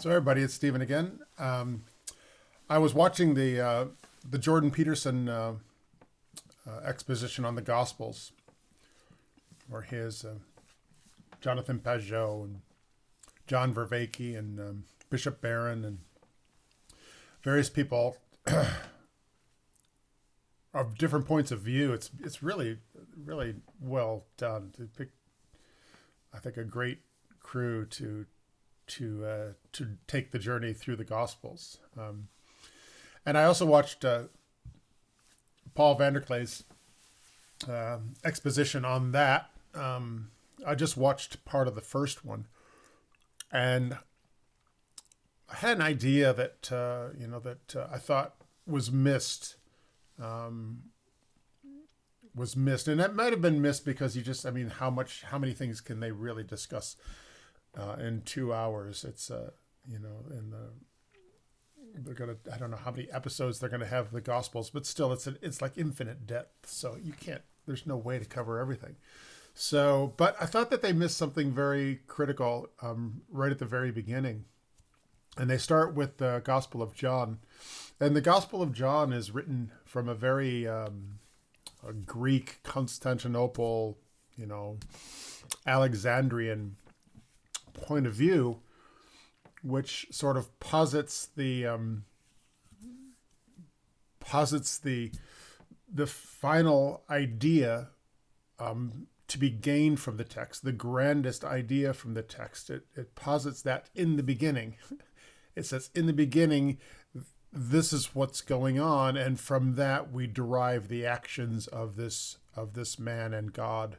So everybody, it's Stephen again. I was watching the Jordan Peterson exposition on the Gospels, or his Jonathan Pajot and John Vervaeke and Bishop Barron and various people of different points of view. It's really well done. To pick, I think, a great crew to take the journey through the Gospels. And I also watched Paul Vanderklay's exposition on that. I just watched part of the first one, and I had an idea that I thought was missed. And it might have been missed because how many things can they really discuss in 2 hours? It's they're gonna, I don't know how many episodes they're gonna have of the Gospels, but still it's like infinite depth. So there's no way to cover everything. So, but I thought that they missed something very critical right at the very beginning. And they start with the Gospel of John. And the Gospel of John is written from a very a Greek, Constantinople, Alexandrian point of view, which sort of posits the final idea to be gained from the text, the grandest idea from the text. It posits that in the beginning. It says, in the beginning, this is what's going on, and from that we derive the actions of this man and God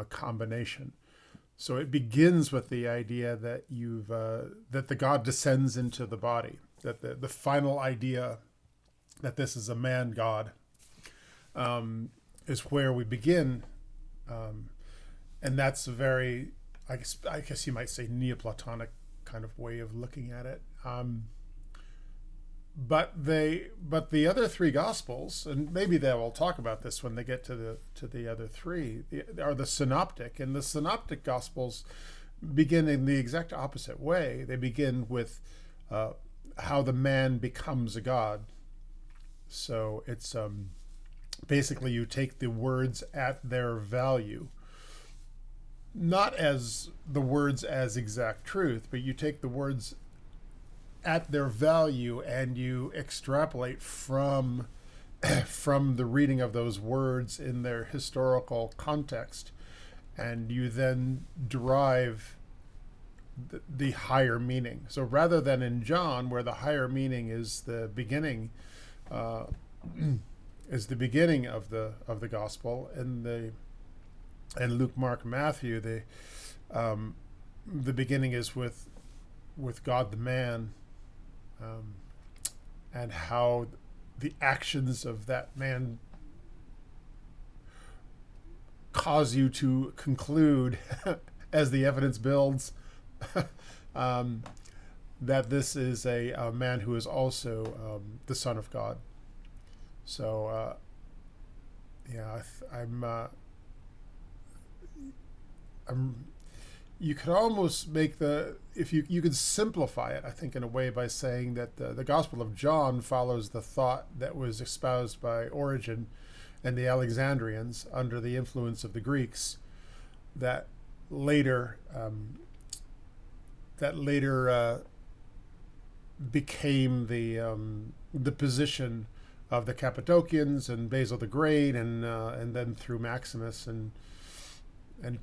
combination. So it begins with the idea that that the God descends into the body, that the final idea that this is a man God is where we begin, and that's a very, I guess you might say, Neoplatonic kind of way of looking at it. But the other three Gospels, and maybe they will talk about this when they get to the other three, are the synoptic, and the synoptic Gospels begin in the exact opposite way. They begin with how the man becomes a god. So it's basically you take the words at their value, not as the words as exact truth, but you take the words at their value and you extrapolate from the reading of those words in their historical context, and you then derive the higher meaning. So rather than in John, where the higher meaning is the beginning of the gospel, and Luke, Mark, Matthew, the beginning is with God the man, and how the actions of that man cause you to conclude, as the evidence builds, that this is a man who is also the Son of God. So, you could almost make you could simplify it, I think, in a way by saying that the Gospel of John follows the thought that was espoused by Origen and the Alexandrians under the influence of the Greeks, that later became the position of the Cappadocians and Basil the Great, and then through Maximus and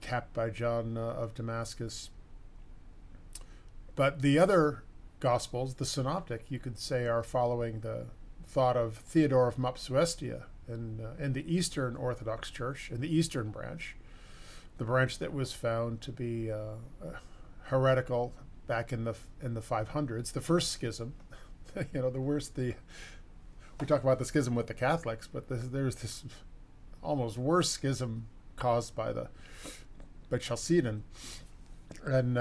capped by John of Damascus. But the other Gospels, the synoptic, you could say, are following the thought of Theodore of Mopsuestia in the Eastern Orthodox Church, in the Eastern branch, the branch that was found to be heretical back in the 500s, the first schism. The worst. We talk about the schism with the Catholics, but there's this almost worse schism caused by Chalcedon, and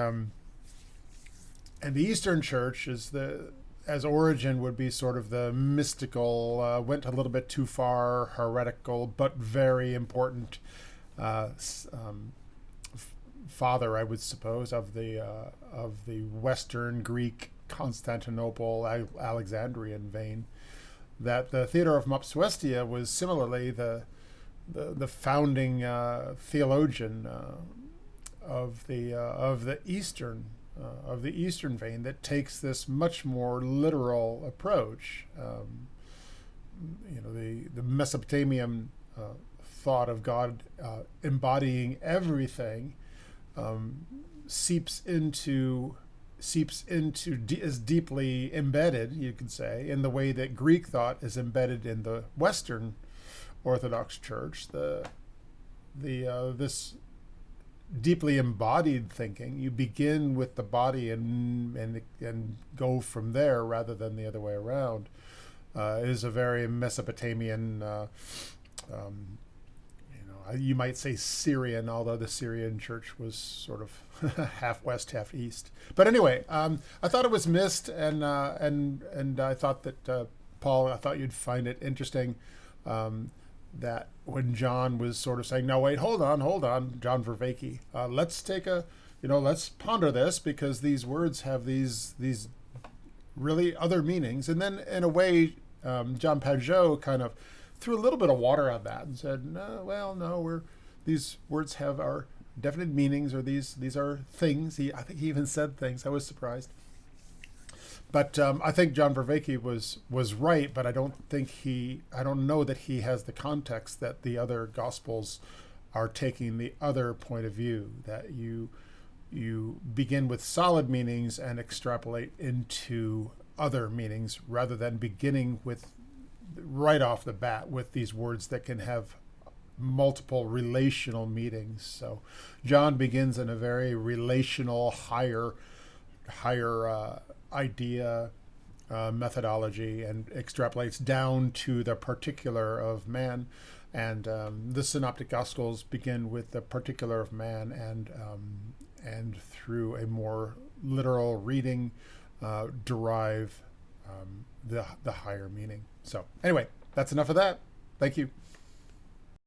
the Eastern Church is as Origen would be sort of the mystical, went a little bit too far, heretical, but very important father, I would suppose, of the Western Greek Constantinople, Alexandrian vein. That the theater of Mopsuestia was similarly the founding theologian of the Eastern vein that takes this much more literal approach. The Mesopotamian thought of God embodying everything seeps into is deeply embedded, you could say, in the way that Greek thought is embedded in the Western Orthodox Church. This deeply embodied thinking, you begin with the body and go from there rather than the other way around, is a very Mesopotamian, you might say Syrian, although the Syrian church was sort of half west, half east. But anyway, I thought it was missed, and I thought that Paul, I thought you'd find it interesting that when John was sort of saying, "No, wait, hold on, John Vervaeke, let's ponder this because these words have these really other meanings," and then in a way, John Pageau kind of threw a little bit of water on that and said, no, these words have our definite meanings, or these are things. I think he even said things. I was surprised. But I think John Vervaeke was right, but I don't know that he has the context that the other Gospels are taking the other point of view, that you begin with solid meanings and extrapolate into other meanings rather than beginning with right off the bat with these words that can have multiple relational meanings. So John begins in a very relational, higher idea, methodology, and extrapolates down to the particular of man. And the Synoptic Gospels begin with the particular of man, and through a more literal reading, derive the higher meaning. So anyway, that's enough of that. Thank you.